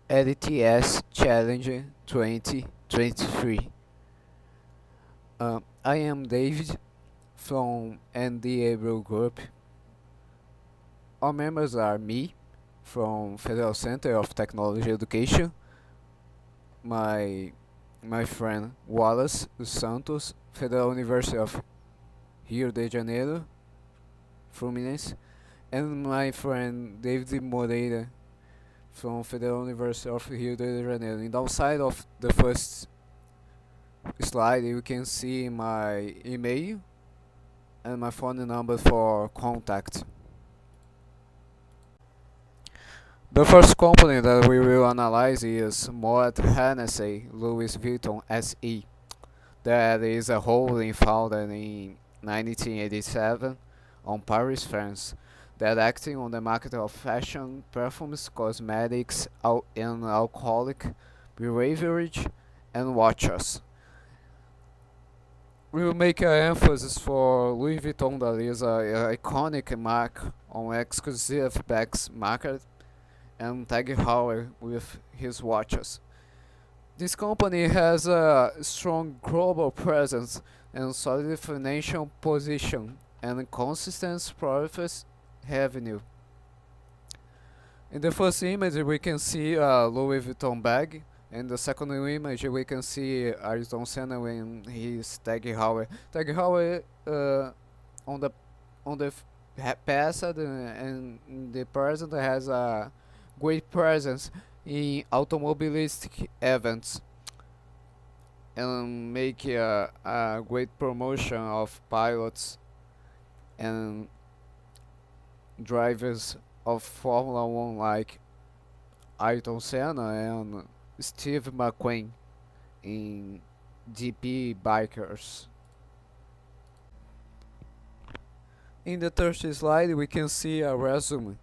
Lts Challenge 2023. I am David from Ndw Group. Our members are me from Federal Center of Technology Education, my my friend Wallace Santos, Federal University of Rio de Janeiro, Fluminense, and my friend David Moreira from Federal University of Rio de Janeiro. And outside of the first slide you can see my email and my phone number for contact. The first company that we will analyze is Moreira Louis Vuitton SE. That is a holding founded in 1987 on Paris, France, that acting on the market of fashion, perfumes, cosmetics, and alcoholic beverage and watches. We will make an emphasis for Louis Vuitton, that is an iconic mark on exclusive bags market, and Tag Heuer with his watches. This company has a strong global presence and solid financial position and consistent profit revenue. In the first image we can see a Louis Vuitton bag. In the second image we can see Ayrton Senna when he's Tag Heuer. Tag Heuer on the past and in the present has a great presence in automobilistic events and make a great promotion of pilots and drivers of Formula 1 like Ayrton Senna and Steve McQueen in GP bikers. In the third slide we can see a resume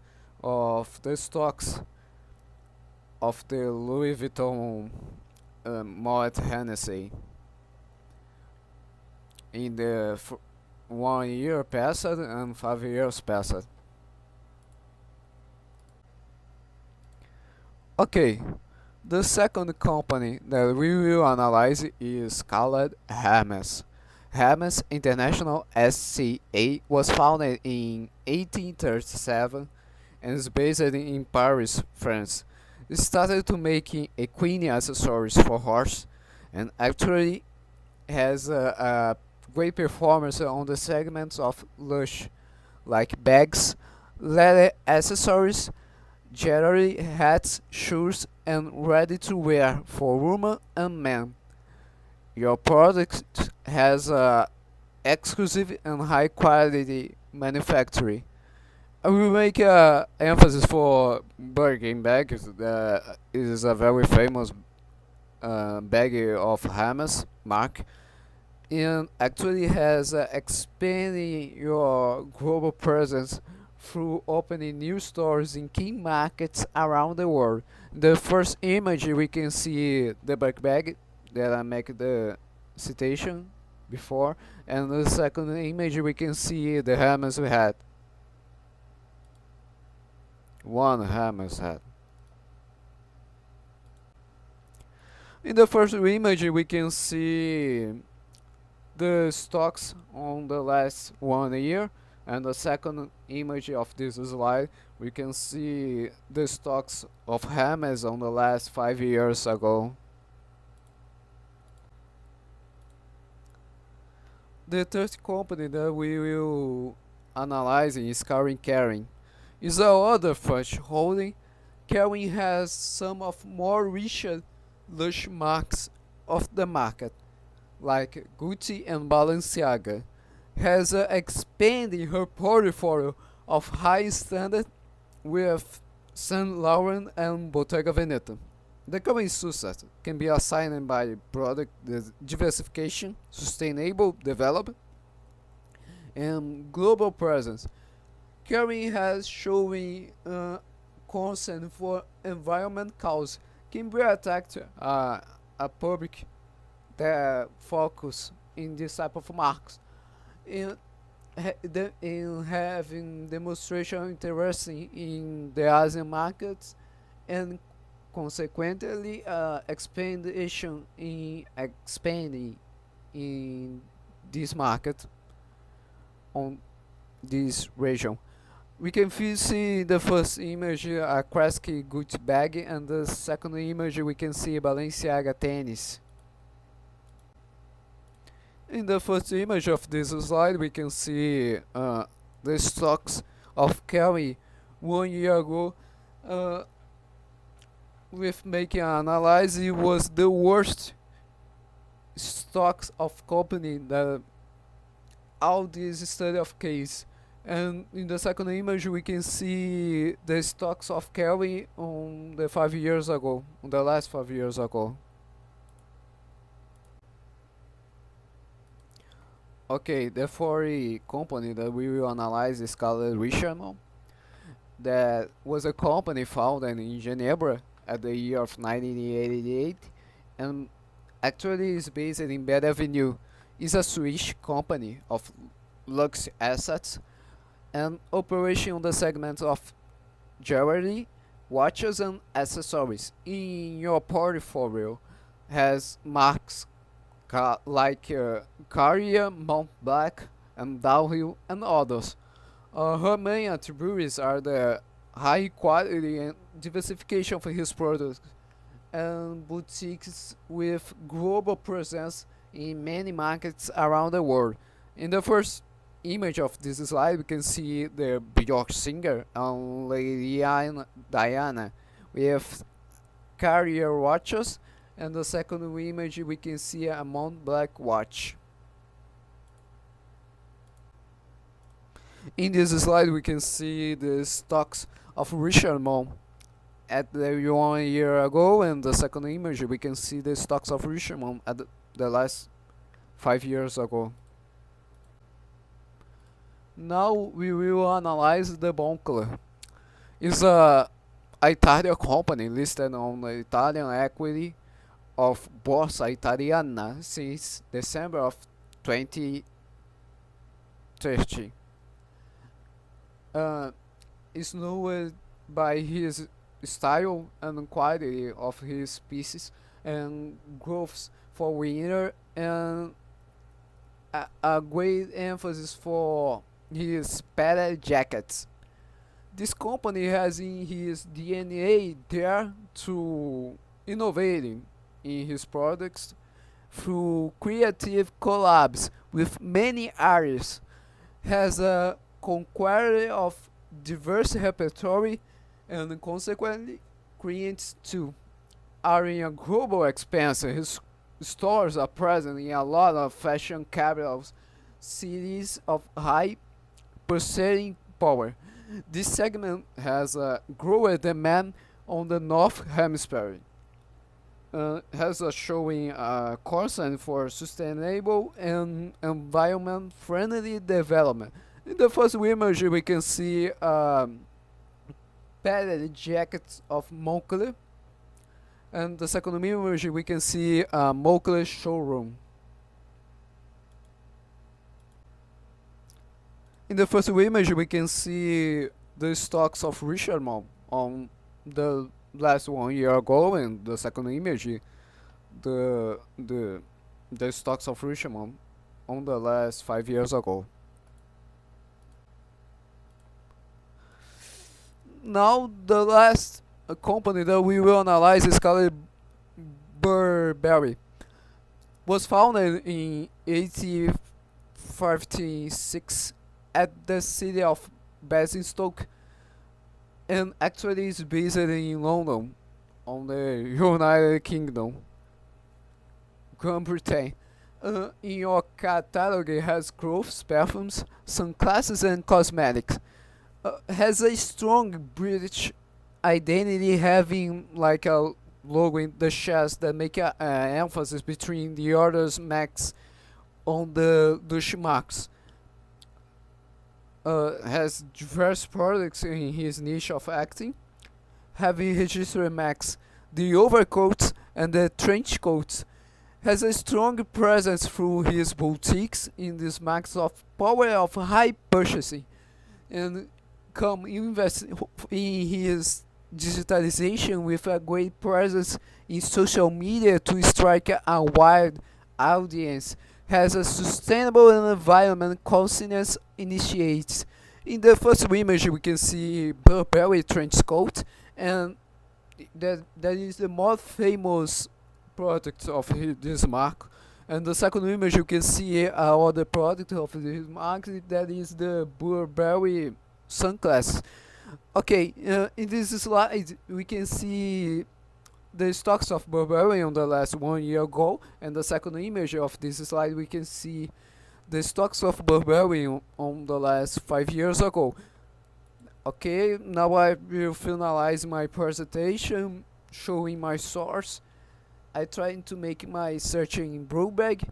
of the stocks of the Louis Vuitton Moet Hennessy in the 1 year past and 5 years past. Okay, the second company that we will analyze is called Hermes. Hermes International SCA was founded in 1837 and is based in Paris, France. It started to making equine accessories for horse and actually has a great performance on the segments of lush like bags, leather accessories, jewelry, hats, shoes, and ready to wear for women and men. Your product has a exclusive and high quality manufacturing. I will make emphasis for Birkin bag. That is a very famous bag of Hermes mark, and actually has expanding your global presence through opening new stores in key markets around the world. The first image we can see the Birkin bag that I make the citation before, and the second image we can see the Hermes we had. One Hermes hat. In the first image we can see the stocks on the last 1 year, and the second image of this slide we can see the stocks of Hermes on the last 5 years ago. The third company that we will analyze is Kering. Is a other French holding. Kering has some of more recent lush marks of the market, like Gucci and Balenciaga, has expanded her portfolio of high standard with Saint Laurent and Bottega Veneta. The company's success can be assigned by product diversification, sustainable development, and global presence. Kering has shown concern for environment cause can be attract a public that focus in this type of marks. In, in having demonstration interesting in the Asian markets and consequently expanding in this market on this region. We can see the first image a Kresge Gucci bag, and the second image we can see Balenciaga tennis. In the first image of this slide we can see the stocks of Kelly 1 year ago. With making an analysis, it was the worst stocks of company that all this study of case. And in the second image we can see the stocks of Kelly on the 5 years ago, on the last 5 years ago. Okay, the fourth company that we will analyze is called Richemont. That was a company founded in Geneva at the year of 1988, and actually is based in Bed Avenue. It's a Swiss company of luxe assets and operation on the segment of jewelry, watches and accessories. In your portfolio has marks like Cartier, Montblanc and Downhill and others. Her main attributes are the high quality and diversification for his products, and boutiques with global presence in many markets around the world. In the first image of this slide we can see the Björk singer and Lady Diana with Cartier watches, and the second image we can see a Montblanc watch. In this slide we can see the stocks of Richemont at the 1 year ago, and the second image we can see the stocks of Richemont at the last 5 years ago. Now we will analyze the Moncler. It's a Italian company listed on the Italian equity of Borsa Italiana since December of 2013. Is known by his style and quality of his pieces and growths for winter, and a great emphasis for his padded jackets. This company has in his DNA there to innovating in his products through creative collabs with many artists, has a conquest of diverse repertoire, and consequently clients too are in a global expansion. His stores are present in a lot of fashion capitals, cities of high purchasing power. This segment has a growing demand on the North Hemisphere. Has a showing a concern for sustainable and environment-friendly development. In the first image we can see padded jackets of Moncler, and the second image we can see a Moncler showroom. In the first image we can see the stocks of Richemont on the last 1 year ago, and the second image the stocks of Richemont on the last 5 years ago. Now the last company that we will analyze is called Burberry. Was founded in 1856 at the city of Basingstoke, and actually is based in London, on the United Kingdom, Great Britain. In your catalog it has clothes, perfumes, sunglasses and cosmetics. Has a strong British identity, having like a logo in the chest that make a emphasis between the others marks on the Dutch marks. Has diverse products in his niche of acting, having registered marks the overcoats and the trench coats. Has a strong presence through his boutiques in these marks of power of high purchasing, and come invest in his digitalization with a great presence in social media to strike a wide audience, has a sustainable and environment conscious initiates. In the first image, we can see Burberry trench coat, and that is the most famous product of this mark. And the second image, you can see other product of this mark, that is the Burberry sunglasses. Okay, in this slide we can see the stocks of Burberry on the last 1 year ago, and the second image of this slide we can see the stocks of Burberry on the last 5 years ago. Okay, now I will finalize my presentation showing my source. I trying to make my searching in Bloomberg,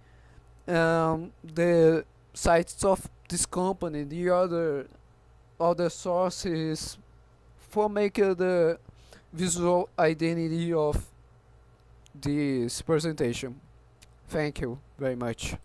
the sites of this company, the other sources for making the visual identity of this presentation. Thank you very much.